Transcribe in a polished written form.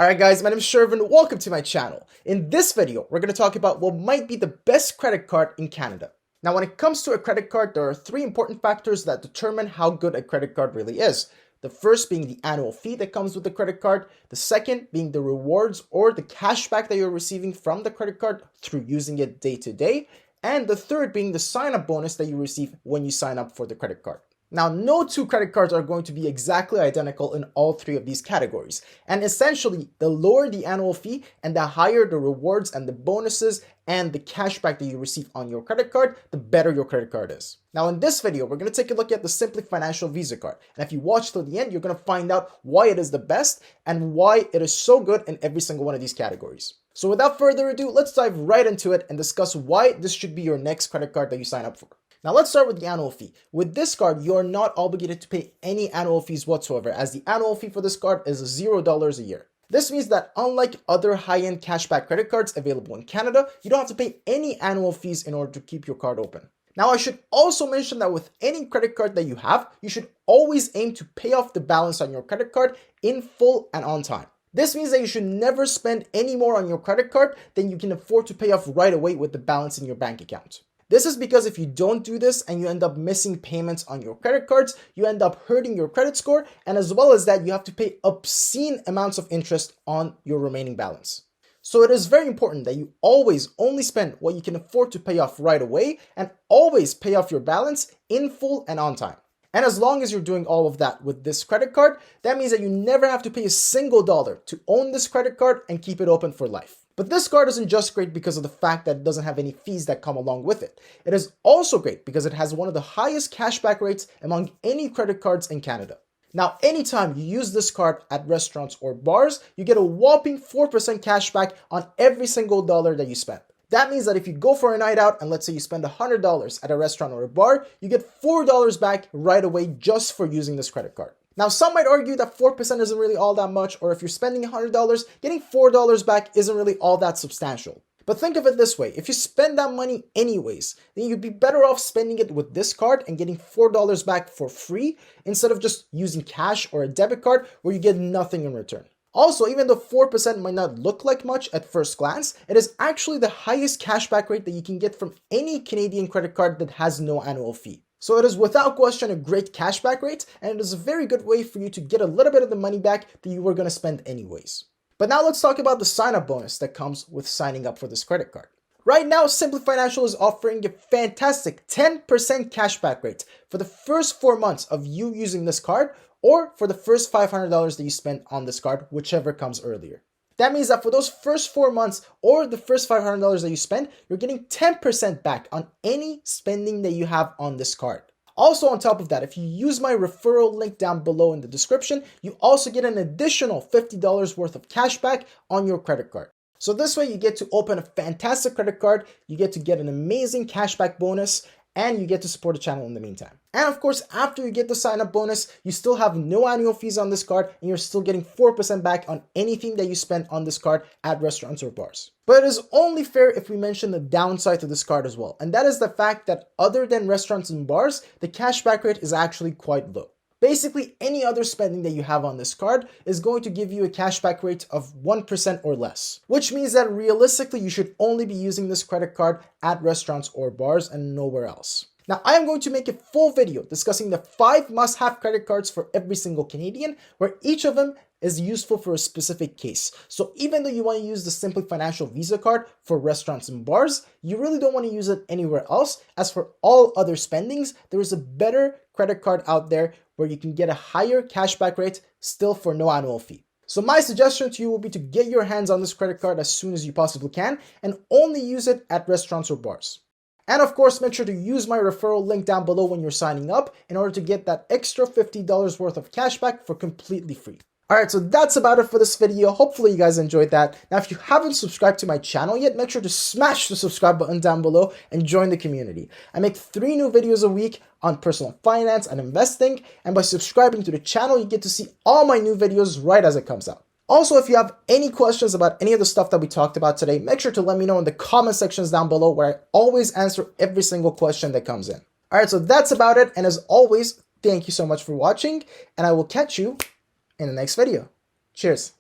Alright guys, my name is Shervin, welcome to my channel. In this video, we're going to talk about what might be the best credit card in Canada. Now when it comes to a credit card, there are three important factors that determine how good a credit card really is. The first being the annual fee that comes with the credit card, the second being the rewards or the cashback that you're receiving from the credit card through using it day to day, and the third being the sign-up bonus that you receive when you sign up for the credit card. Now, no two credit cards are going to be exactly identical in all three of these categories. And essentially, the lower the annual fee and the higher the rewards and the bonuses and the cashback that you receive on your credit card, the better your credit card is. Now, in this video, we're going to take a look at the Simplii Financial Visa Card. And if you watch till the end, you're going to find out why it is the best and why it is so good in every single one of these categories. So without further ado, let's dive right into it and discuss why this should be your next credit card that you sign up for. Now let's start with the annual fee. With this card, you're not obligated to pay any annual fees whatsoever, as the annual fee for this card is $0 a year. This means that unlike other high-end cashback credit cards available in Canada, you don't have to pay any annual fees in order to keep your card open. Now I should also mention that with any credit card that you have, you should always aim to pay off the balance on your credit card in full and on time. This means that you should never spend any more on your credit card than you can afford to pay off right away with the balance in your bank account. This is because if you don't do this and you end up missing payments on your credit cards, you end up hurting your credit score, and as well as that, you have to pay obscene amounts of interest on your remaining balance. So it is very important that you always only spend what you can afford to pay off right away and always pay off your balance in full and on time. And as long as you're doing all of that with this credit card, that means that you never have to pay a single dollar to own this credit card and keep it open for life. But this card isn't just great because of the fact that it doesn't have any fees that come along with it. It is also great because it has one of the highest cashback rates among any credit cards in Canada. Now, anytime you use this card at restaurants or bars, you get a whopping 4% cashback on every single dollar that you spend. That means that if you go for a night out and let's say you spend $100 at a restaurant or a bar, you get $4 back right away just for using this credit card. Now, some might argue that 4% isn't really all that much, or if you're spending $100, getting $4 back isn't really all that substantial. But think of it this way, if you spend that money anyways, then you'd be better off spending it with this card and getting $4 back for free instead of just using cash or a debit card where you get nothing in return. Also, even though 4% might not look like much at first glance, it is actually the highest cashback rate that you can get from any Canadian credit card that has no annual fee. So it is without question a great cashback rate, and it is a very good way for you to get a little bit of the money back that you were going to spend anyways. But now let's talk about the sign-up bonus that comes with signing up for this credit card. Right now, Simplii Financial is offering a fantastic 10% cashback rate for the first 4 months of you using this card, or for the first $500 that you spend on this card, whichever comes earlier. That means that for those first 4 months or the first $500 that you spend, you're getting 10% back on any spending that you have on this card. Also on top of that, if you use my referral link down below in the description, you also get an additional $50 worth of cash back on your credit card. So this way you get to open a fantastic credit card, you get to get an amazing cashback bonus, and you get to support the channel in the meantime. And of course, after you get the sign-up bonus, you still have no annual fees on this card, and you're still getting 4% back on anything that you spend on this card at restaurants or bars. But it is only fair if we mention the downside to this card as well, and that is the fact that other than restaurants and bars, the cashback rate is actually quite low. Basically, any other spending that you have on this card is going to give you a cashback rate of 1% or less, which means that realistically, you should only be using this credit card at restaurants or bars and nowhere else. Now, I am going to make a full video discussing the 5 must-have credit cards for every single Canadian, where each of them is useful for a specific case. So even though you want to use the Simplii Financial Visa Card for restaurants and bars, you really don't want to use it anywhere else, as for all other spendings, there is a better credit card out there where you can get a higher cashback rate still for no annual fee. So my suggestion to you will be to get your hands on this credit card as soon as you possibly can and only use it at restaurants or bars. And of course, make sure to use my referral link down below when you're signing up in order to get that extra $50 worth of cashback for completely free. Alright, so that's about it for this video. Hopefully you guys enjoyed that. Now, if you haven't subscribed to my channel yet, make sure to smash the subscribe button down below and join the community. I make 3 new videos a week on personal finance and investing, and by subscribing to the channel, you get to see all my new videos right as it comes out. Also, if you have any questions about any of the stuff that we talked about today, make sure to let me know in the comment sections down below, where I always answer every single question that comes in. Alright, so that's about it, and as always, thank you so much for watching, and I will catch you in the next video. Cheers.